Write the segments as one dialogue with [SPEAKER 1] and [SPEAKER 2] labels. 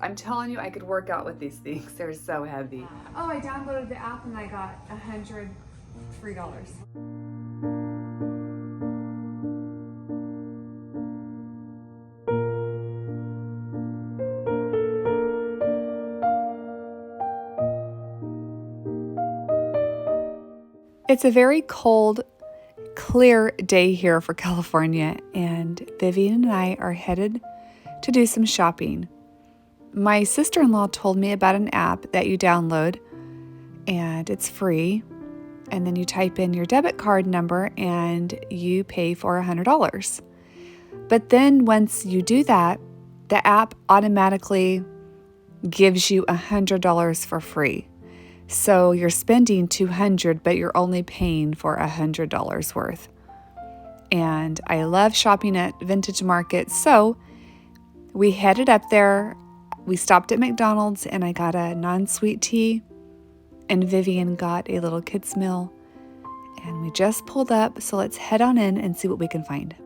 [SPEAKER 1] I'm telling you, I could work out with these things. They're so heavy.
[SPEAKER 2] Oh, I downloaded the app and I got 100 free dollars.
[SPEAKER 1] It's a very cold, clear day here for California, and Vivian and I are headed to do some shopping. My sister-in-law told me about an app that you download, and it's free. And then you type in your debit card number and you pay for $100. But then once you do that, the app automatically gives you $100 for free. So you're spending $200, but you're only paying for $100 worth. And I love shopping at vintage markets, so we headed up there. We stopped at McDonald's and I got a non-sweet tea, and Vivian got a little kids meal. And we just pulled up, so let's head on in and see what we can find.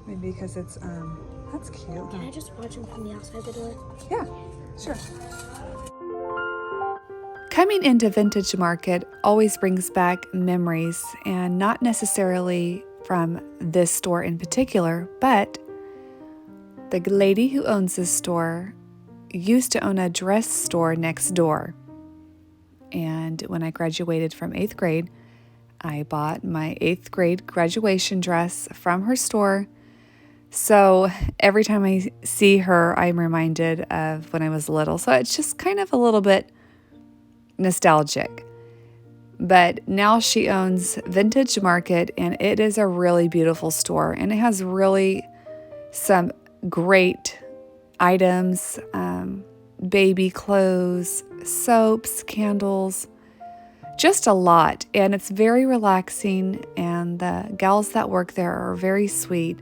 [SPEAKER 1] Maybe because it's that's cute.
[SPEAKER 3] Can I just watch him from the outside the door?
[SPEAKER 1] Yeah, sure. Coming into Vintage Market always brings back memories, and not necessarily from this store in particular, but the lady who owns this store used to own a dress store next door. And when I graduated from 8th grade, I bought my 8th grade graduation dress from her store. So every time I see her, I'm reminded of when I was little. So it's just kind of a little bit nostalgic. But now she owns Vintage Market, and it is a really beautiful store. And it has really some great items, baby clothes, soaps, candles, just a lot. And it's very relaxing, and the gals that work there are very sweet.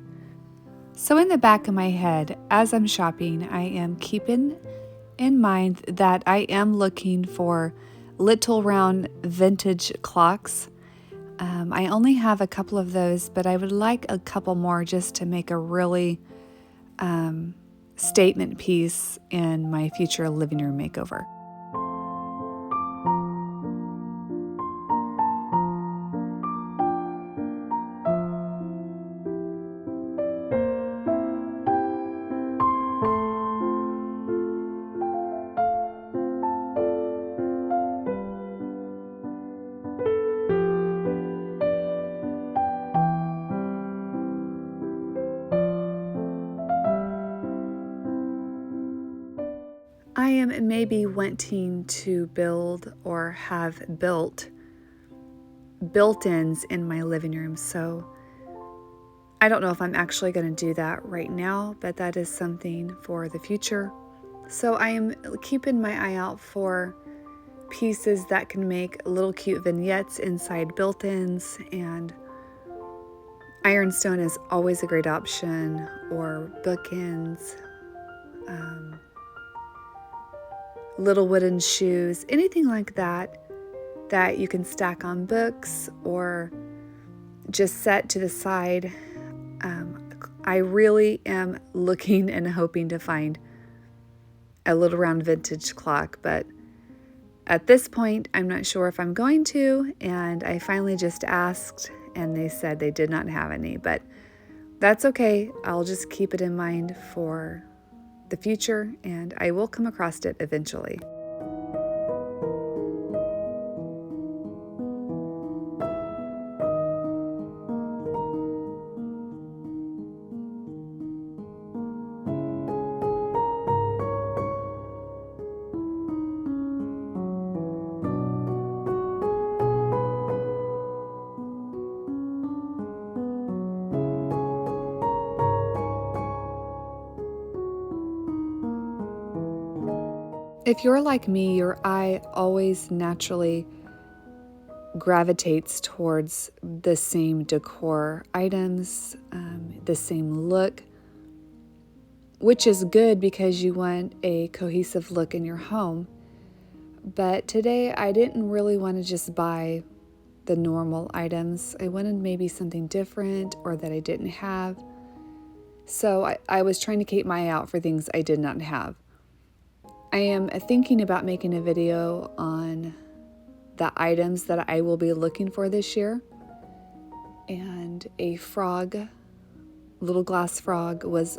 [SPEAKER 1] So in the back of my head, as I'm shopping, I am keeping in mind that I am looking for little round vintage clocks. I only have a couple of those, but I would like a couple more just to make a really statement piece in my future living room makeover. I am maybe wanting to build or have built-ins in my living room. So I don't know if I'm actually going to do that right now, but that is something for the future. So I am keeping my eye out for pieces that can make little cute vignettes inside built-ins, and ironstone is always a great option, or bookends. Little wooden shoes, anything like that you can stack on books or just set to the side. I really am looking and hoping to find a little round vintage clock, but at this point, I'm not sure if I'm going to, and I finally just asked, and they said they did not have any, but that's okay. I'll just keep it in mind for the future, and I will come across it eventually. If you're like me, your eye always naturally gravitates towards the same decor items, the same look, which is good because you want a cohesive look in your home. But today I didn't really want to just buy the normal items. I wanted maybe something different or that I didn't have. So I was trying to keep my eye out for things I did not have. I am thinking about making a video on the items that I will be looking for this year. And a frog, little glass frog, was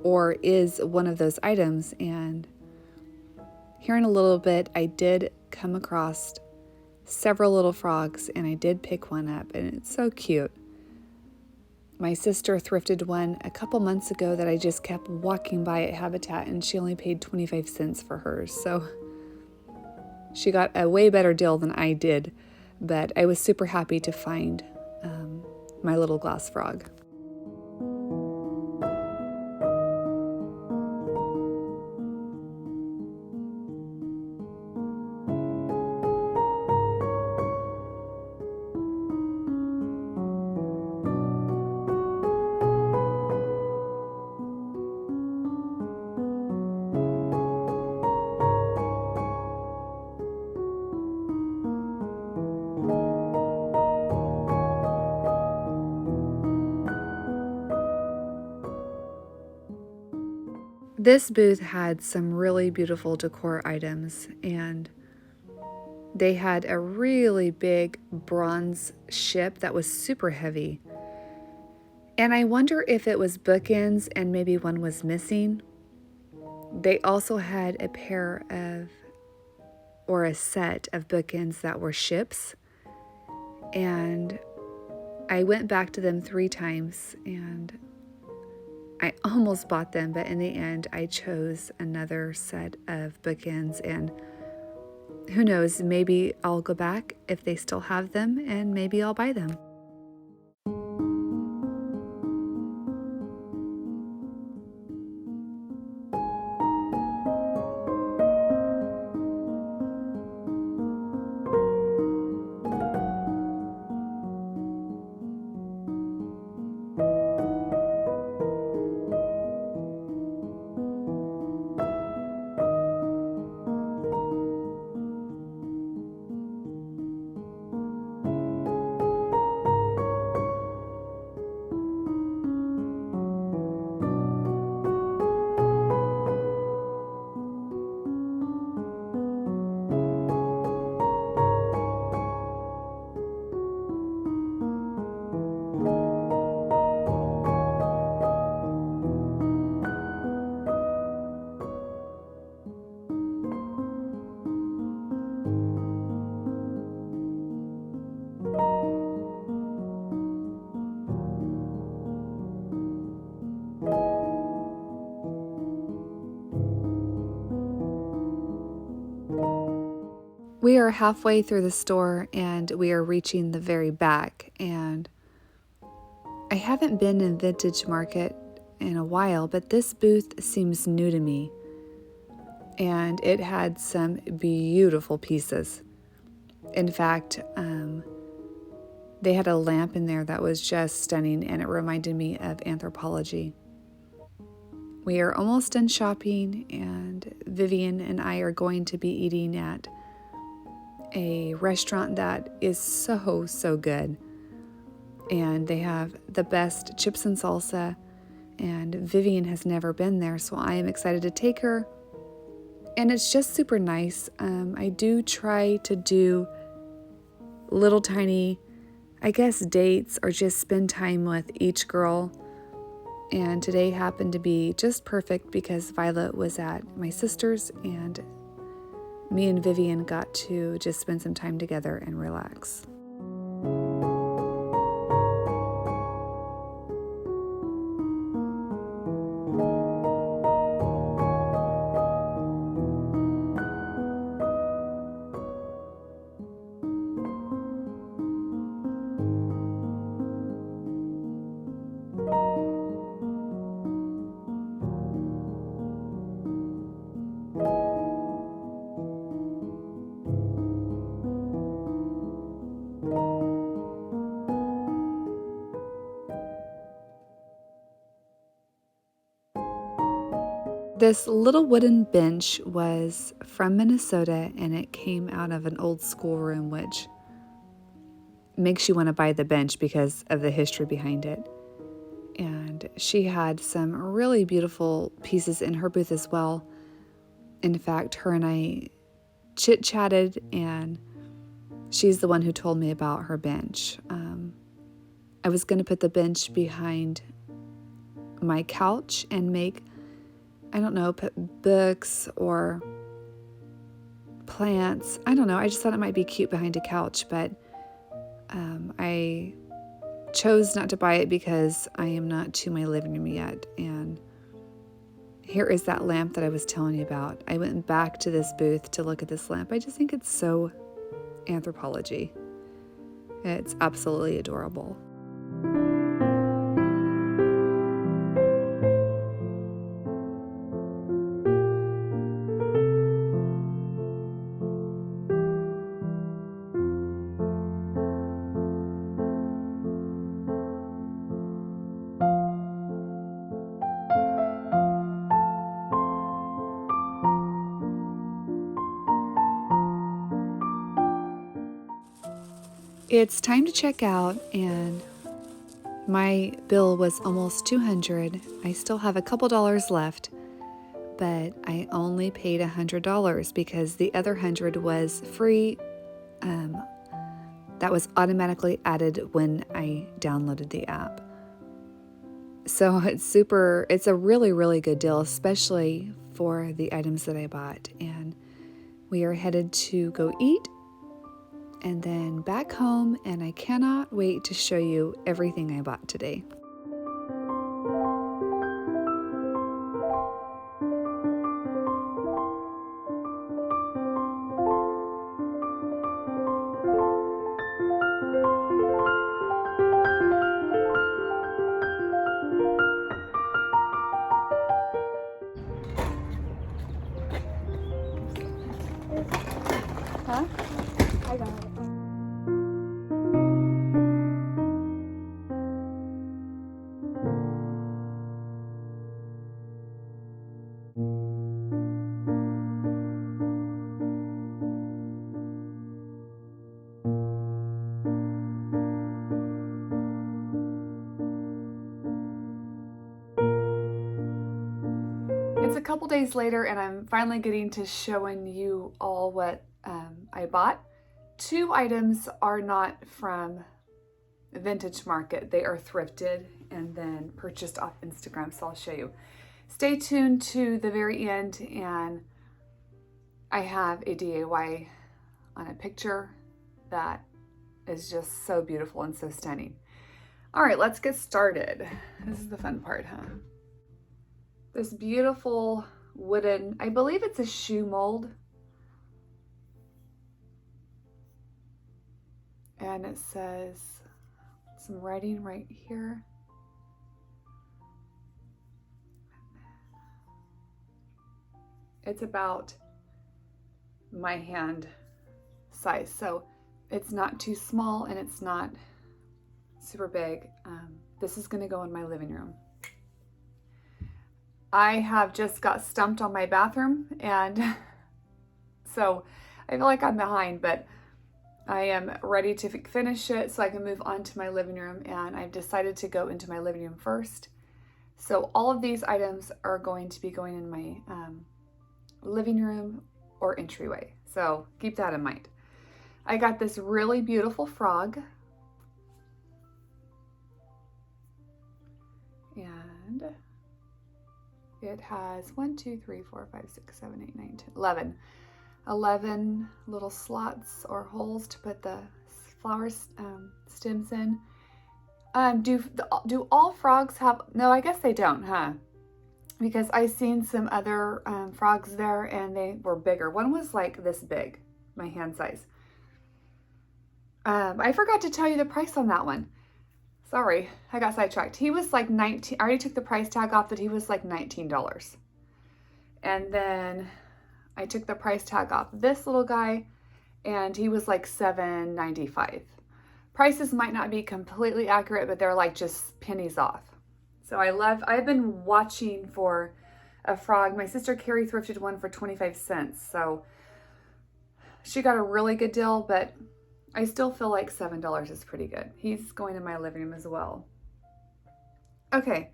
[SPEAKER 1] or is one of those items. And here in a little bit, I did come across several little frogs, and I did pick one up, and it's so cute. My sister thrifted one a couple months ago that I just kept walking by at Habitat, and she only paid 25 cents for hers. So she got a way better deal than I did, but I was super happy to find my little glass frog. This booth had some really beautiful decor items, and they had a really big bronze ship that was super heavy. And I wonder if it was bookends and maybe one was missing. They also had a pair of, or a set of bookends that were ships. And I went back to them 3 times and I almost bought them, but in the end I chose another set of bookends, and who knows, maybe I'll go back if they still have them and maybe I'll buy them. We are halfway through the store and we are reaching the very back, and I haven't been in Vintage Market in a while, but this booth seems new to me, and it had some beautiful pieces. In fact, they had a lamp in there that was just stunning, and it reminded me of Anthropologie. We are almost done shopping, and Vivian and I are going to be eating at a restaurant that is so good. And they have the best chips and salsa, and Vivian has never been there, so I am excited to take her. And it's just super nice. I do try to do little tiny, I guess, dates or just spend time with each girl. And today happened to be just perfect because Violet was at my sister's, and me and Vivian got to just spend some time together and relax. This little wooden bench was from Minnesota, and it came out of an old schoolroom, which makes you want to buy the bench because of the history behind it. And she had some really beautiful pieces in her booth as well. In fact, her and I chit-chatted, and she's the one who told me about her bench. I was going to put the bench behind my couch and make, I don't know, put books or plants. I don't know. I just thought it might be cute behind a couch, but I chose not to buy it because I am not to my living room yet. And here is that lamp that I was telling you about. I went back to this booth to look at this lamp. I just think it's so anthropology. It's absolutely adorable. It's time to check out, and my bill was almost $200. I still have a couple dollars left, but I only paid $100 because the other $100 was free. That was automatically added when I downloaded the app. So it's a really, really good deal, especially for the items that I bought. And we are headed to go eat and then back home, and I cannot wait to show you everything I bought today. Huh?
[SPEAKER 3] I got it.
[SPEAKER 1] It's a couple days later, and I'm finally getting to showing you all what I bought. 2 items are not from Vintage Market. They are thrifted and then purchased off Instagram, so I'll show you. Stay tuned to the very end, and I have a DIY on a picture that is just so beautiful and so stunning. All right, let's get started. This is the fun part, huh? This beautiful wooden, I believe it's a shoe mold. And it says some writing right here. It's about my hand size. So it's not too small and it's not super big. This is gonna go in my living room. I have just got stumped on my bathroom, and so I feel like I'm behind, but I am ready to finish it so I can move on to my living room, and I've decided to go into my living room first. So all of these items are going to be going in my living room or entryway. So keep that in mind. I got this really beautiful frog. And it has 1, 2, 3, 4, 5, 6, 7, 8, 9, 10, 11 little slots or holes to put the flower stems in. Do all frogs have, no, I guess they don't, huh? Because I seen some other frogs there and they were bigger. One was like this big, my hand size. I forgot to tell you the price on that one. Sorry, I got sidetracked. He was like 19, I already took the price tag off, but he was like $19. And then I took the price tag off this little guy, and he was like $7.95. Prices might not be completely accurate, but they're like just pennies off. So I've been watching for a frog. My sister Carrie thrifted one for 25 cents. So she got a really good deal, but I still feel like $7 is pretty good. He's going in my living room as well. Okay.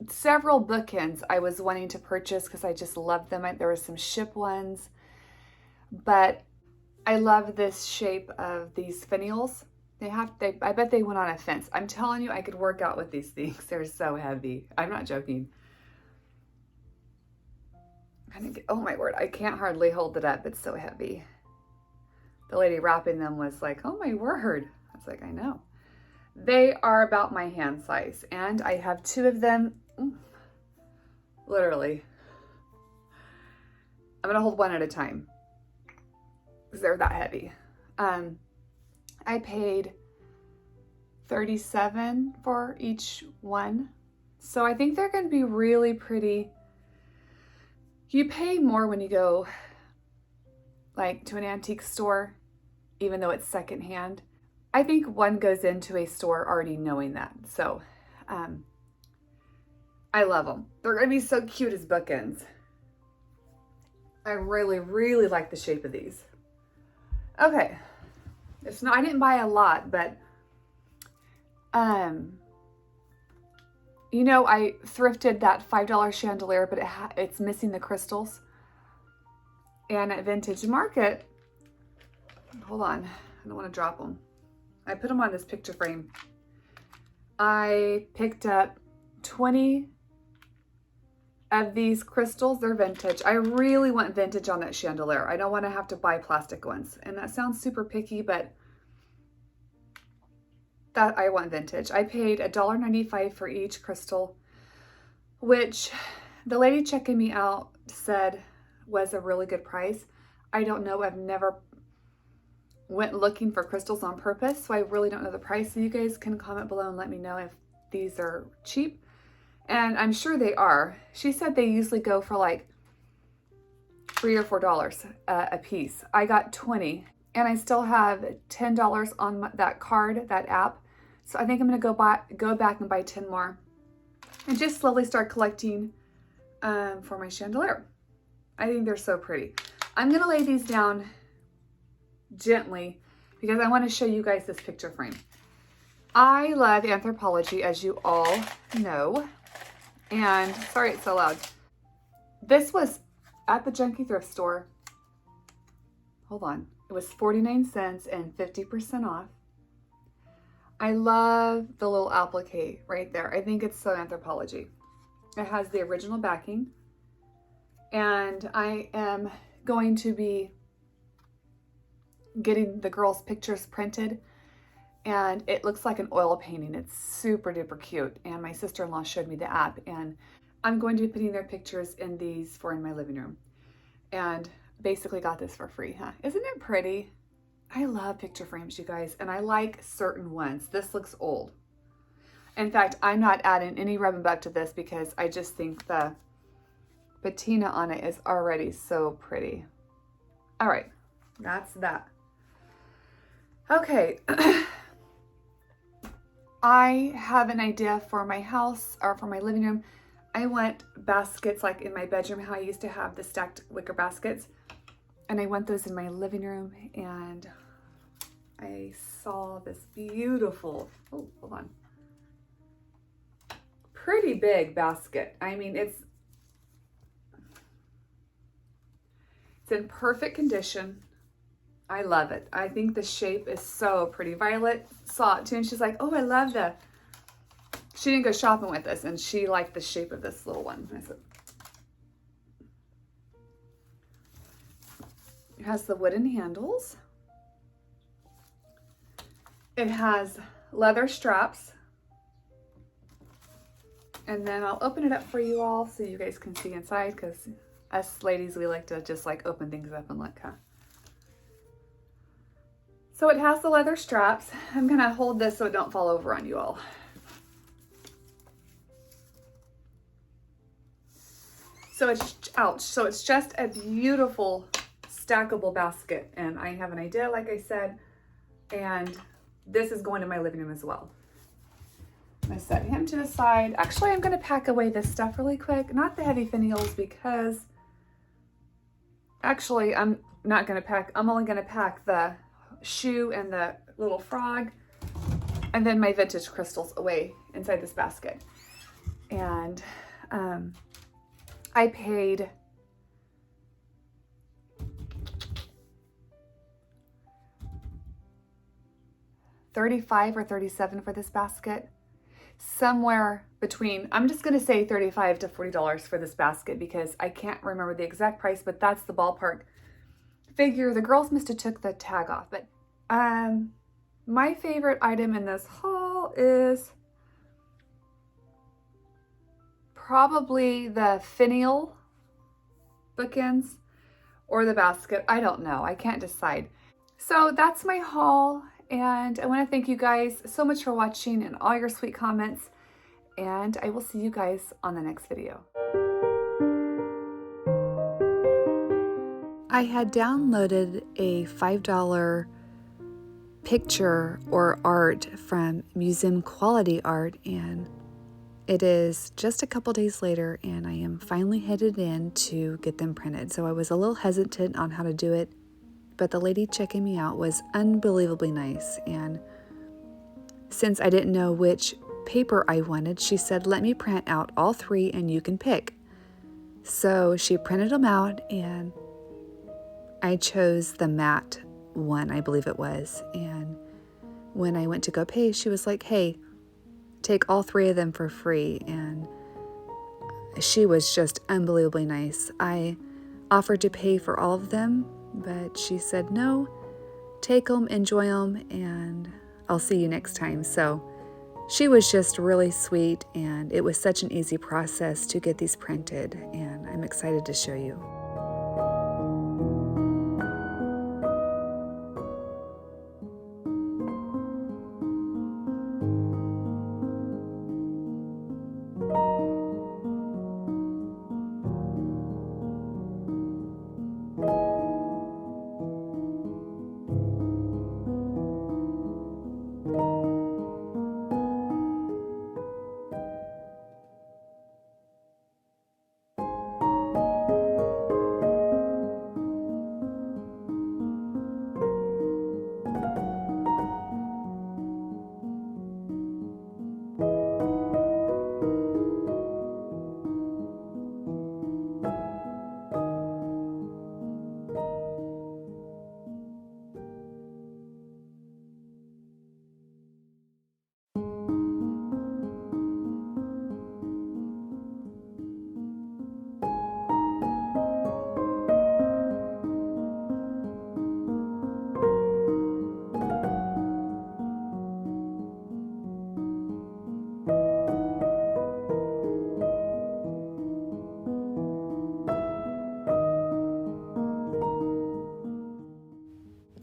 [SPEAKER 1] Several bookends I was wanting to purchase because I just love them. There were some ship ones, but I love this shape of these finials. I bet they went on a fence. I'm telling you, I could work out with these things. They're so heavy. I'm not joking. Oh my word, I can't hardly hold it up. It's so heavy. The lady wrapping them was like, oh my word. I was like, I know. They are about my hand size, and I have 2 of them. Literally. I'm gonna hold one at a time because they're that heavy. I paid $37 for each one. So I think they're gonna be really pretty. You pay more when you go like to an antique store, even though it's secondhand. I think one goes into a store already knowing that. So I love them. They're gonna be so cute as bookends. I really, really like the shape of these. Okay, I didn't buy a lot, but you know, I thrifted that $5 chandelier, but it's missing the crystals. And at Vintage Market, hold on, I don't want to drop them. I put them on this picture frame. I picked up 20 of these crystals. They're vintage. I really want vintage on that chandelier. I don't want to have to buy plastic ones. And that sounds super picky, but that I want vintage. I paid $1.95 for each crystal, which the lady checking me out said was a really good price. I don't know. I've never went looking for crystals on purpose, so I really don't know the price. So you guys can comment below and let me know if these are cheap. And I'm sure they are. She said they usually go for like $3 or $4 a piece. I got 20, and I still have $10 on that card, that app. So I think I'm gonna go back and buy 10 more and just slowly start collecting for my chandelier. I think they're so pretty. I'm gonna lay these down gently because I want to show you guys this picture frame. I love Anthropologie, as you all know, and sorry it's so loud. This was at the Junkie Thrift Store. Hold on. It was 49 cents and 50% off. I love the little applique right there. I think it's so Anthropologie. It has the original backing, and I am going to be getting the girls' pictures printed, and it looks like an oil painting. It's super duper cute, and my sister-in-law showed me the app, and I'm going to be putting their pictures in these for in my living room, and basically got this for free, huh? Isn't it pretty? I love picture frames, you guys, and I like certain ones. This looks old. In fact, I'm not adding any rub and buck to this because I just think the patina on it is already so pretty. All right, that's that. Okay, I have an idea for my house or for my living room. I want baskets like in my bedroom, how I used to have the stacked wicker baskets. And I want those in my living room, and I saw this beautiful, oh, hold on, pretty big basket. I mean, it's in perfect condition. I love it. I think the shape is so pretty. Violet saw it too, and she's like, oh, I love that. She didn't go shopping with us, and she liked the shape of this little one. I said, it has the wooden handles. It has leather straps. And then I'll open it up for you all so you guys can see inside, because us ladies, we like to just like open things up and look, huh? So it has the leather straps. I'm gonna hold this so it don't fall over on you all. So it's, ouch. So it's just a beautiful stackable basket. And I have an idea, like I said, and this is going to my living room as well. I'm gonna set him to the side. Actually, I'm gonna pack away this stuff really quick. Not the heavy finials because actually I'm not gonna pack, I'm only gonna pack the shoe and the little frog and then my vintage crystals away inside this basket. And I paid $35 or $37 for this basket. Somewhere between, I'm just gonna say $35 to $40 for this basket because I can't remember the exact price, but that's the ballpark figure. The girls must have took the tag off, but my favorite item in this haul is probably the Finial bookends or the basket. I don't know, I can't decide. So that's my haul. And I want to thank you guys so much for watching and all your sweet comments. And I will see you guys on the next video. I had downloaded a $5 picture or art from Museum Quality Art, and it is just a couple days later, and I am finally headed in to get them printed. So I was a little hesitant on how to do it, but the lady checking me out was unbelievably nice. And since I didn't know which paper I wanted, she said, let me print out all three and you can pick. So she printed them out and I chose the matte one, I believe it was. And when I went to go pay, she was like, hey, take all three of them for free. And she was just unbelievably nice. I offered to pay for all of them, but she said, no, take them, enjoy them, and I'll see you next time. So she was just really sweet, and it was such an easy process to get these printed, and I'm excited to show you.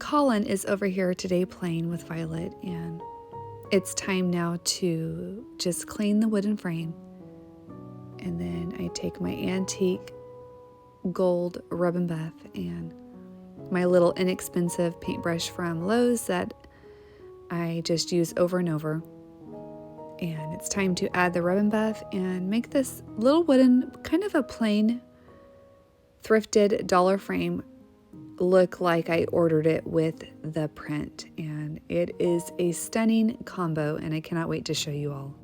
[SPEAKER 1] Colin is over here today playing with Violet, and it's time now to just clean the wooden frame. And then I take my antique gold rub and buff and my little inexpensive paintbrush from Lowe's that I just use over and over. And it's time to add the rub and buff and make this little wooden, kind of a plain thrifted dollar frame look like I ordered it with the print. And it is a stunning combo, and I cannot wait to show you all.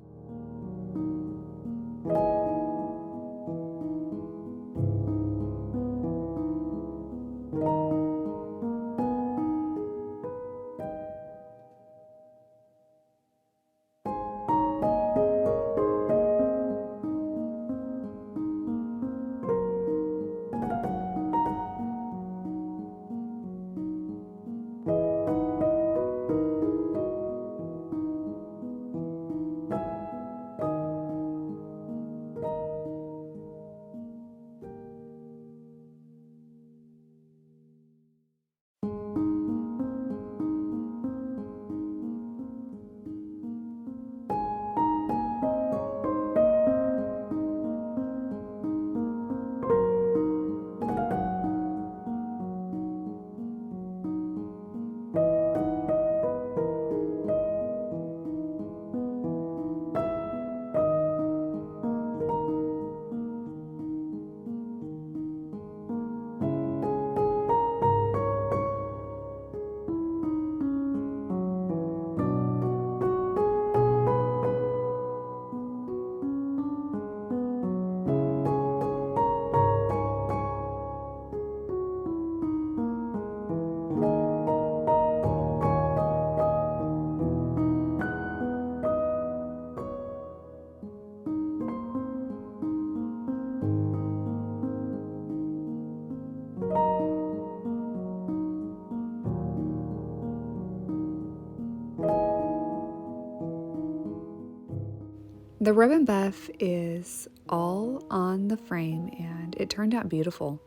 [SPEAKER 1] The ribbon buff is all on the frame and it turned out beautiful.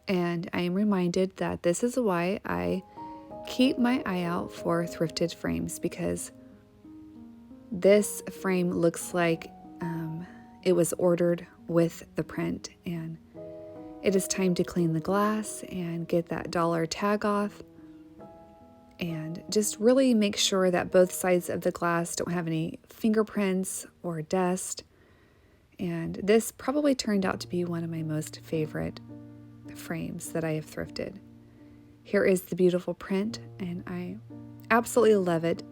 [SPEAKER 1] And I am reminded that this is why I keep my eye out for thrifted frames, because this frame looks like it was ordered with the print, and it is time to clean the glass and get that dollar tag off and just really make sure that both sides of the glass don't have any fingerprints or dust. And this probably turned out to be one of my most favorite frames that I have thrifted. Here is the beautiful print, and I absolutely love it.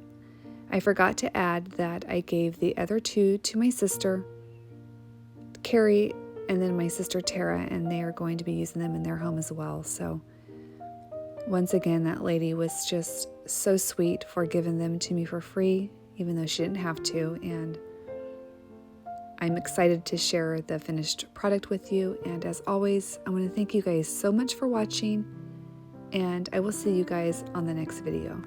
[SPEAKER 1] I forgot to add that I gave the other two to my sister, Carrie, and then my sister Tara, and they are going to be using them in their home as well. So once again, that lady was just so sweet for giving them to me for free, even though she didn't have to. And I'm excited to share the finished product with you. And as always, I want to thank you guys so much for watching, and I will see you guys on the next video.